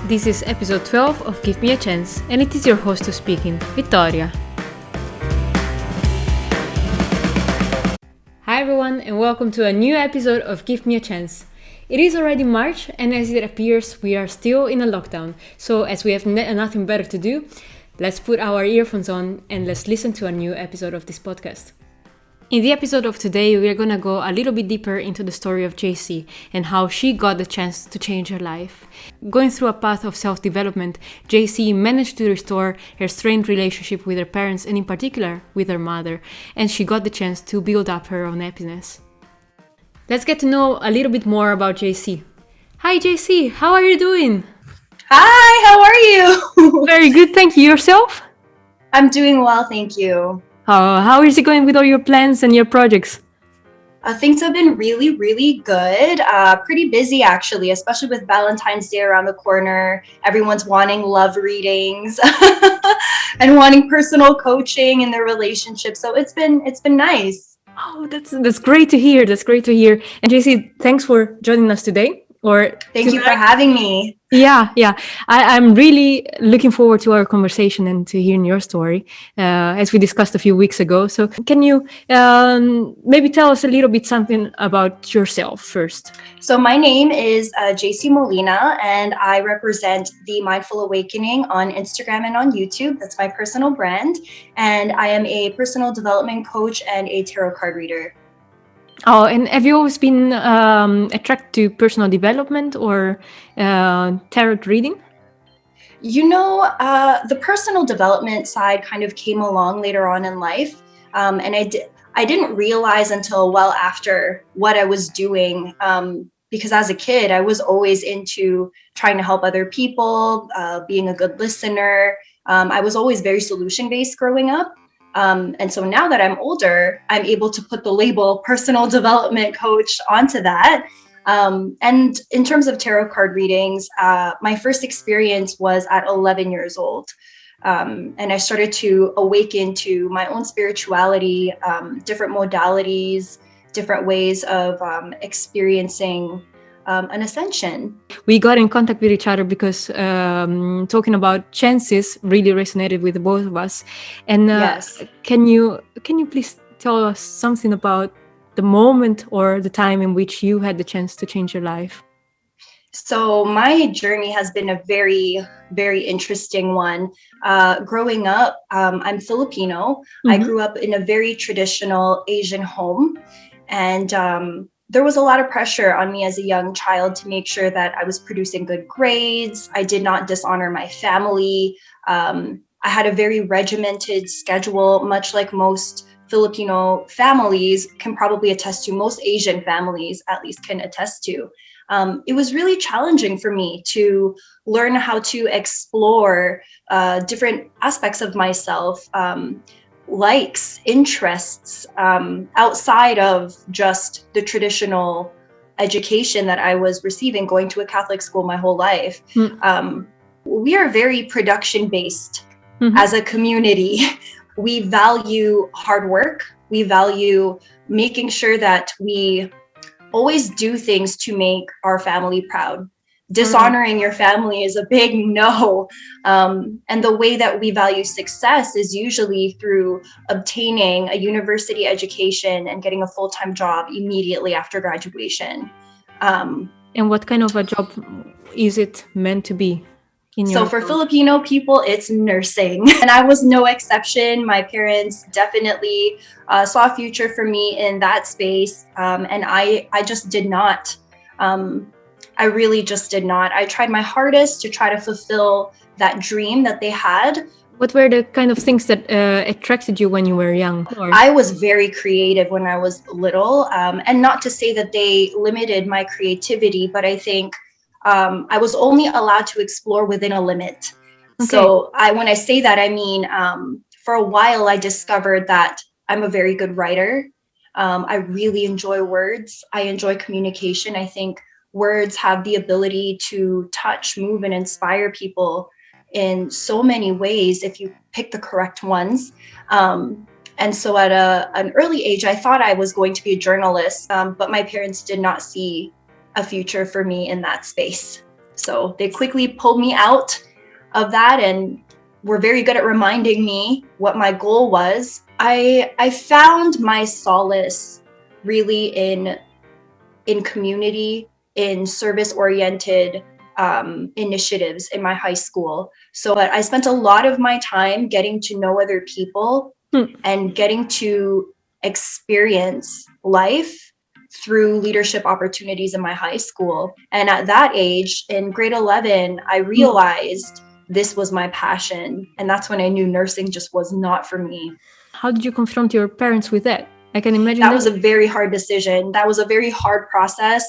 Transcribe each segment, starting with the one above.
This is episode 12 of Give Me a Chance, and it is your host who's speaking, Vittoria. Hi everyone, and welcome to a new episode of Give Me a Chance. It is already March, and as it appears, we are still in a lockdown. So as we have nothing better to do, let's put our earphones on and let's listen to a new episode of this podcast. In the episode of today, we are going to go a little bit deeper into the story of Jaycee and how she got the chance to change her life. Going through a path of self-development, Jaycee managed to restore her strained relationship with her parents and in particular with her mother, and she got the chance to build up her own happiness. Let's get to know a little bit more about Jaycee. Hi Jaycee, how are you doing? Hi, how are you? Very good, thank you. Yourself? I'm doing well, thank you. How is it going with all your plans and your projects? Things have been really good. Pretty busy actually, especially with Valentine's Day around the corner. Everyone's wanting love readings and wanting personal coaching in their relationship. So it's been nice. Oh, that's great to hear. That's great to hear. And Jaycee, thanks for joining us today. Thank you for having me. Yeah. I'm really looking forward to our conversation and to hearing your story, as we discussed a few weeks ago. So can you maybe tell us a little bit something about yourself first? So my name is Jaycee Molina, and I represent the Mindful Awakening on Instagram and on YouTube. That's my personal brand. And I am a personal development coach and a tarot card reader. Oh, and have you always been attracted to personal development or tarot reading? You know, the personal development side kind of came along later on in life. And I didn't realize until well after what I was doing. Because as a kid, I was always into trying to help other people, being a good listener. I was always very solution-based growing up. And so now that I'm older, I'm able to put the label personal development coach onto that. And in terms of tarot card readings, my first experience was at 11 years old. And I started to awaken to my own spirituality, different modalities, different ways of experiencing an ascension. We got in contact with each other because talking about chances really resonated with both of us. And Yes. Can you please tell us something about the moment or the time in which you had the chance to change your life? So my journey has been a very interesting one. Growing up, I'm Filipino. Mm-hmm. I grew up in a very traditional Asian home, and there was a lot of pressure on me as a young child to make sure that I was producing good grades. I did not dishonor my family. I had a very regimented schedule, much like most Filipino families can probably attest to, most Asian families at least can attest to. It was really challenging for me to learn how to explore different aspects of myself, likes, interests, outside of just the traditional education that I was receiving, going to a Catholic school my whole life. We are very production-based as a community. We value hard work. We value making sure that we always do things to make our family proud. Dishonoring your family is a big no. And the way that we value success is usually through obtaining a university education and getting a full-time job immediately after graduation. And what kind of a job is it meant to be? So for Filipino people, it's nursing. And I was no exception. My parents definitely saw a future for me in that space. And I just did not. I really just did not. I tried my hardest to try to fulfill that dream that they had. What were the kind of things that attracted you when you were young? I was very creative when I was little. And not to say that they limited my creativity, but I think I was only allowed to explore within a limit. Okay. So when I say that, I mean, for a while, I discovered that I'm a very good writer. I really enjoy words. I enjoy communication. I think words have the ability to touch, move, and inspire people in so many ways if you pick the correct ones. And so at an early age, I thought I was going to be a journalist, but my parents did not see a future for me in that space. So they quickly pulled me out of that and were very good at reminding me what my goal was. I found my solace really in community, in service-oriented initiatives in my high school. So I spent a lot of my time getting to know other people and getting to experience life through leadership opportunities in my high school. And at that age, in grade 11, I realized this was my passion. And that's when I knew nursing just was not for me. How did you confront your parents with that? I can imagine that was a very hard decision. That was a very hard process.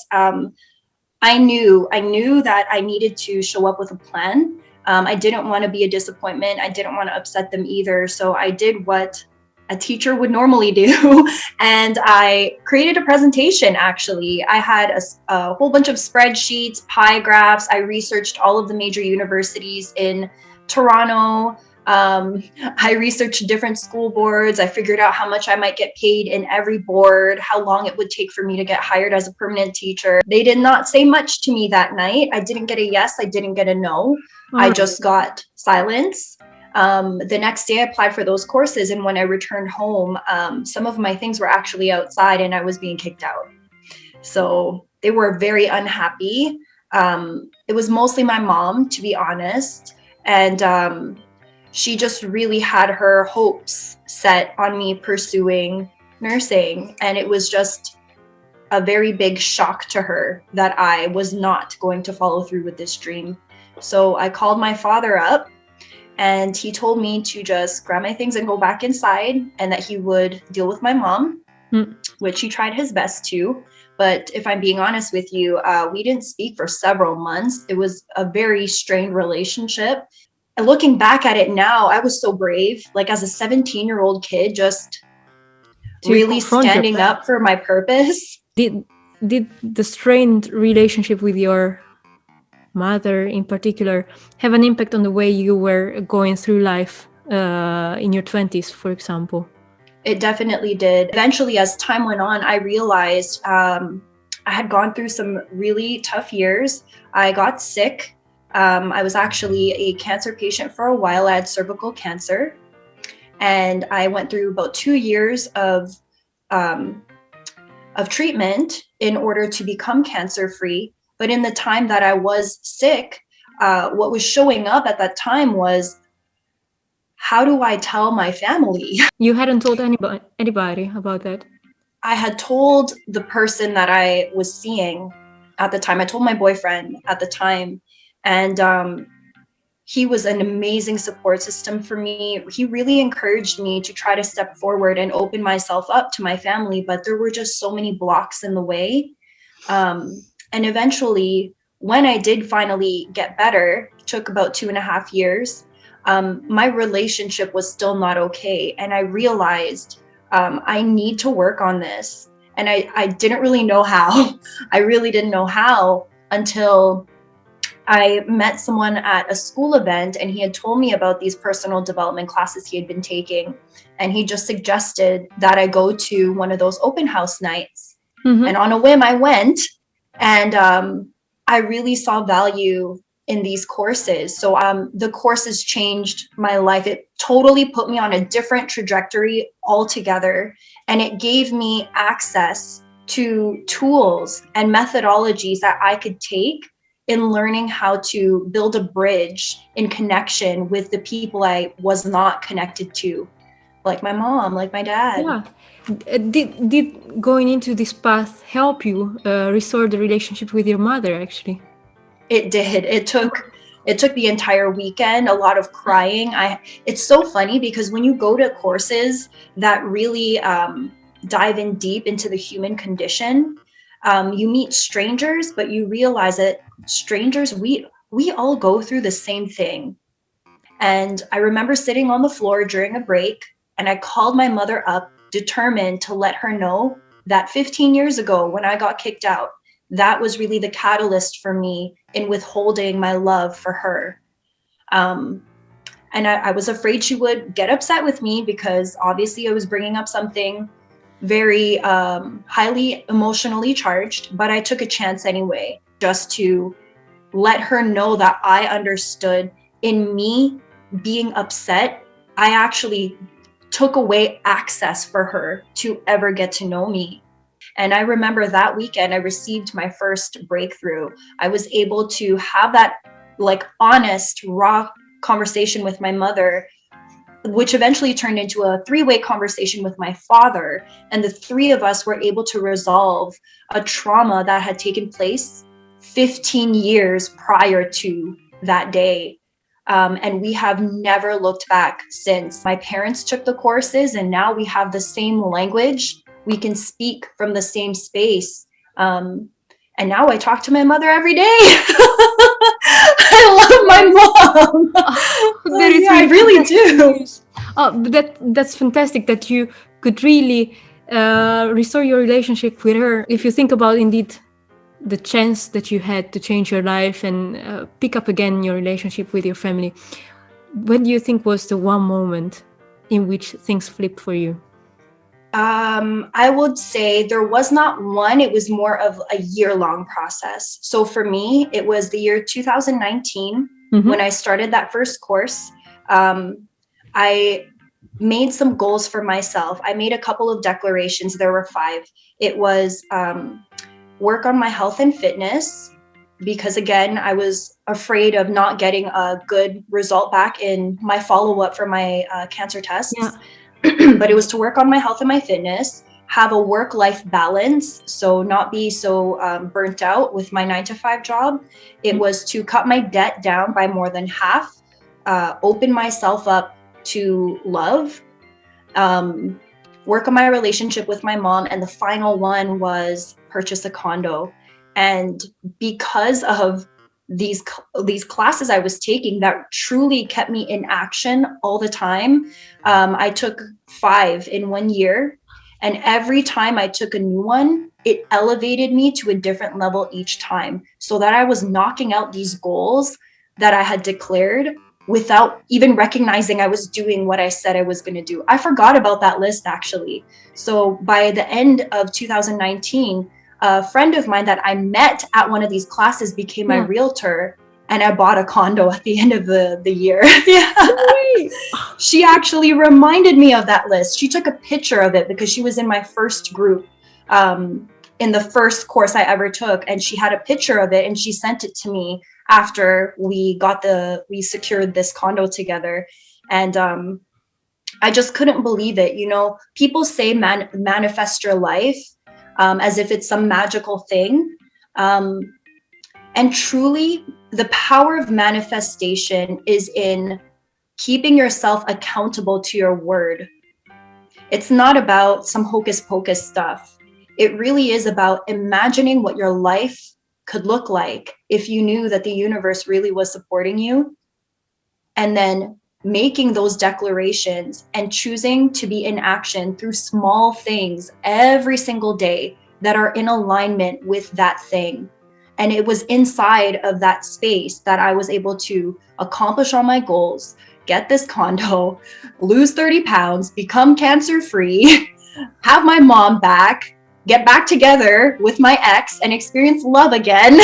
I knew that I needed to show up with a plan. I didn't want to be a disappointment. I didn't want to upset them either. So I did what a teacher would normally do. And I created a presentation, actually. I had a whole bunch of spreadsheets, pie graphs. I researched all of the major universities in Toronto. I researched different school boards. I figured out how much I might get paid in every board, how long it would take for me to get hired as a permanent teacher. They did not say much to me that night. I didn't get a yes. I didn't get a no. I just got silence. The next day I applied for those courses. And when I returned home, some of my things were actually outside and I was being kicked out. So they were very unhappy. It was mostly my mom, to be honest. And she just really had her hopes set on me pursuing nursing. And it was just a very big shock to her that I was not going to follow through with this dream. So I called my father up and he told me to just grab my things and go back inside and that he would deal with my mom, which he tried his best to. But if I'm being honest with you, we didn't speak for several months. It was a very strained relationship. And looking back at it now, I was so brave, like as a 17-year-old kid, just really standing up for my purpose. Did the strained relationship with your mother in particular have an impact on the way you were going through life in your 20s, for example? It definitely did. Eventually, as time went on, I realized I had gone through some really tough years. I got sick. I was actually a cancer patient for a while. I had cervical cancer. And I went through about 2 years of treatment in order to become cancer-free. But in the time that I was sick, what was showing up at that time was, how do I tell my family? You hadn't told anybody about that? I had told the person that I was seeing at the time. I told my boyfriend at the time. And he was an amazing support system for me. He really encouraged me to try to step forward and open myself up to my family, but there were just so many blocks in the way. And eventually, when I did finally get better, it took about 2.5 years, my relationship was still not okay. And I realized I need to work on this. And I didn't really know how. I really didn't know how until I met someone at a school event and he had told me about these personal development classes he had been taking. And he just suggested that I go to one of those open house nights. And on a whim, I went, and I really saw value in these courses. So the courses changed my life. It totally put me on a different trajectory altogether. And it gave me access to tools and methodologies that I could take in learning how to build a bridge in connection with the people I was not connected to, like my mom, like my dad. Yeah. Did going into this path help you restore the relationship with your mother, actually? It did. It took the entire weekend, a lot of crying. It's so funny because when you go to courses that really dive in deep into the human condition, you meet strangers, but you realize that strangers, we all go through the same thing. And I remember sitting on the floor during a break, and I called my mother up, determined to let her know that 15 years ago when I got kicked out, that was really the catalyst for me in withholding my love for her. And I was afraid she would get upset with me because obviously I was bringing up something very highly emotionally charged, but I took a chance anyway, just to let her know that I understood. In me being upset, I actually took away access for her to ever get to know me. And I remember that weekend, I received my first breakthrough. I was able to have that like honest, raw conversation with my mother, which eventually turned into a three-way conversation with my father. And the three of us were able to resolve a trauma that had taken place 15 years prior to that day. And we have never looked back since. My parents took the courses, and now we have the same language. We can speak from the same space. And now I talk to my mother every day. I love my mom. That is Yeah, I really do. news. That's fantastic that you could really restore your relationship with her. If you think about indeed the chance that you had to change your life and pick up again your relationship with your family, when do you think was the one moment in which things flipped for you? I would say there was not one, it was more of a year-long process. So for me, it was the year 2019 when I started that first course. I made some goals for myself. I made a couple of declarations. There were 5. It was work on my health and fitness, because again, I was afraid of not getting a good result back in my follow-up for my cancer tests. Yeah. But it was to work on my health and my fitness, have a work-life balance, so not be so burnt out with my 9-to-5 job. It was to cut my debt down by more than half, open myself up to love, work on my relationship with my mom, and the final one was purchase a condo. And because of these classes I was taking that truly kept me in action all the time, I took 5 in 1 year, and every time I took a new one, it elevated me to a different level each time, so that I was knocking out these goals that I had declared without even recognizing I was doing what I said I was going to do. I forgot about that list, actually. So by the end of 2019, a friend of mine that I met at one of these classes became my realtor, and I bought a condo at the end of the year. Yeah. She actually reminded me of that list. She took a picture of it because she was in my first group, in the first course I ever took, and she had a picture of it, and she sent it to me after we secured this condo together. And I just couldn't believe it. You know, people say manifest your life as if it's some magical thing. And truly, the power of manifestation is in keeping yourself accountable to your word. It's not about some hocus pocus stuff. It really is about imagining what your life could look like if you knew that the universe really was supporting you, and then making those declarations and choosing to be in action through small things every single day that are in alignment with that thing. And it was inside of that space that I was able to accomplish all my goals, get this condo, lose 30 pounds, become cancer-free, have my mom back, get back together with my ex and experience love again.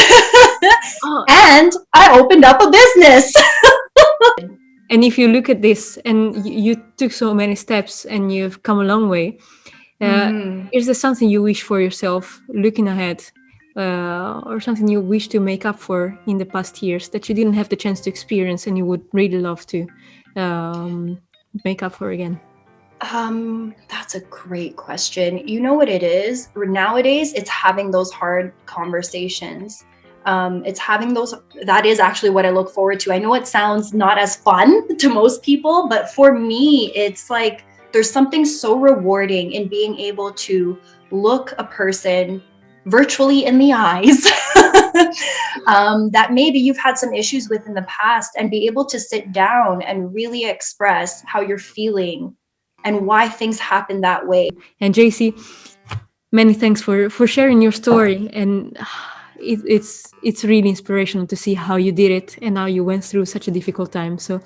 And I opened up a business. And if you look at this and you took so many steps and you've come a long way, is there something you wish for yourself looking ahead, or something you wish to make up for in the past years that you didn't have the chance to experience and you would really love to make up for again? That's a great question. You know what it is? Nowadays, it's having those hard conversations. It's having those, that is actually what I look forward to. I know it sounds not as fun to most people, but for me, it's like there's something so rewarding in being able to look a person virtually in the eyes that maybe you've had some issues with in the past, and be able to sit down and really express how you're feeling and why things happen that way. And Jaycee, many thanks for sharing your story. And it's really inspirational to see how you did it and how you went through such a difficult time. So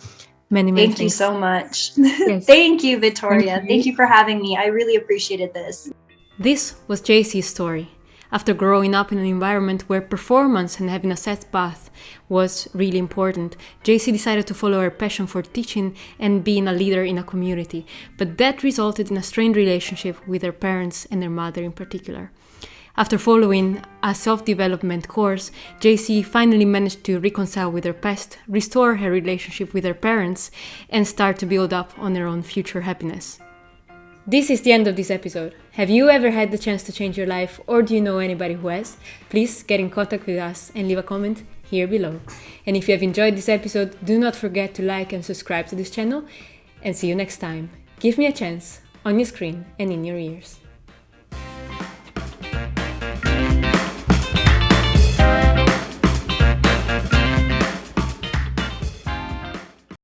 many Thank thanks. you so much. Yes. Thank you, Victoria. Thank you for having me. I really appreciated this. This was Jaycee's story. After growing up in an environment where performance and having a set path was really important, Jaycee decided to follow her passion for teaching and being a leader in a community, but that resulted in a strained relationship with her parents and her mother in particular. After following a self-development course, Jaycee finally managed to reconcile with her past, restore her relationship with her parents, and start to build up on her own future happiness. This is the end of this episode. Have you ever had the chance to change your life, or do you know anybody who has? Please get in contact with us and leave a comment here below. And if you have enjoyed this episode, do not forget to like and subscribe to this channel, and see you next time. Give me a chance, on your screen and in your ears.